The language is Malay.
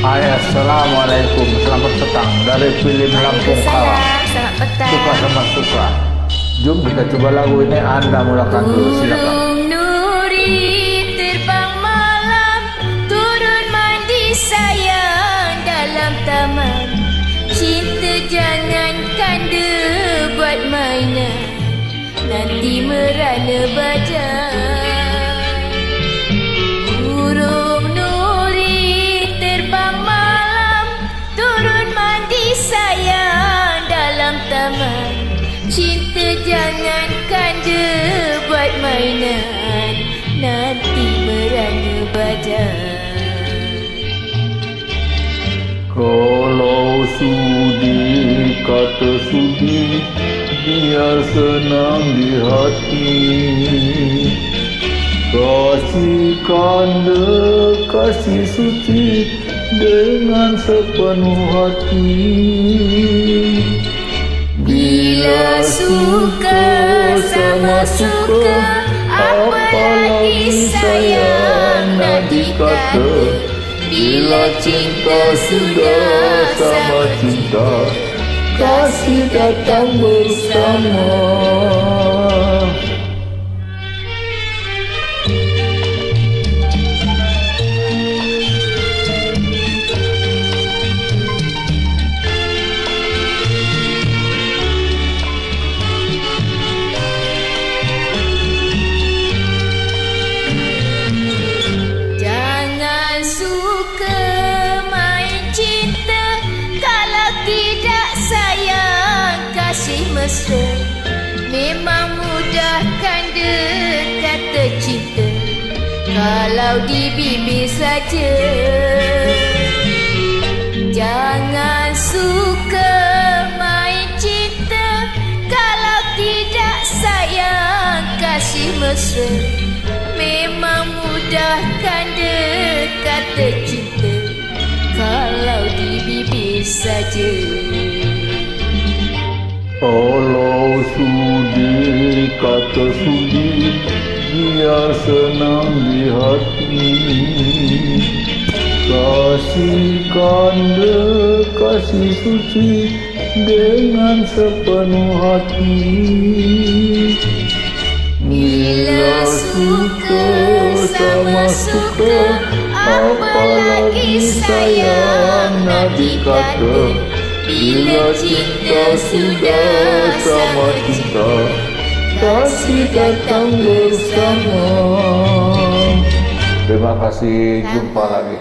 Hai, assalamualaikum, selamat petang dari film Lampung Kalah. Selamat petang. Suka sama suka. Jom kita coba lagu ini. Anda mulakan dulu, silakan. Nuri terbang malam, turun mandi sayang dalam taman. Cinta jangan kanda buat mainan, nanti merana baja. Burung nuri terbang malam, turun mandi sayang dalam taman. Cinta jangan kanda buat mainan, nanti merana baja. Kalau sudi kata sudi, biar senang di hati. Kasih kanda, kasih suci dengan sepenuh hati. Bila suka sama suka, apalagi sayang nak dikata. Bila cinta sudah sama cinta, kasih datang bersama. jangan suka main cinta, kalau tidak sayang kasih mesra. Memang mudah kanda kata cinta, kalau di bibir saja. Jangan suka main cinta, kalau tidak sayang kasih mesra. Memang mudah kanda kata cinta, kalau di bibir saja. Kalau sudi kata sudi, biar senang di hati. Kasih kanda, kasih suci dengan sepenuh hati. Bila suka sama suka, apalagi sayang nak dikata. Bila cinta sudah sama cinta, kasih datang bersama. Terima kasih, jumpa lagi.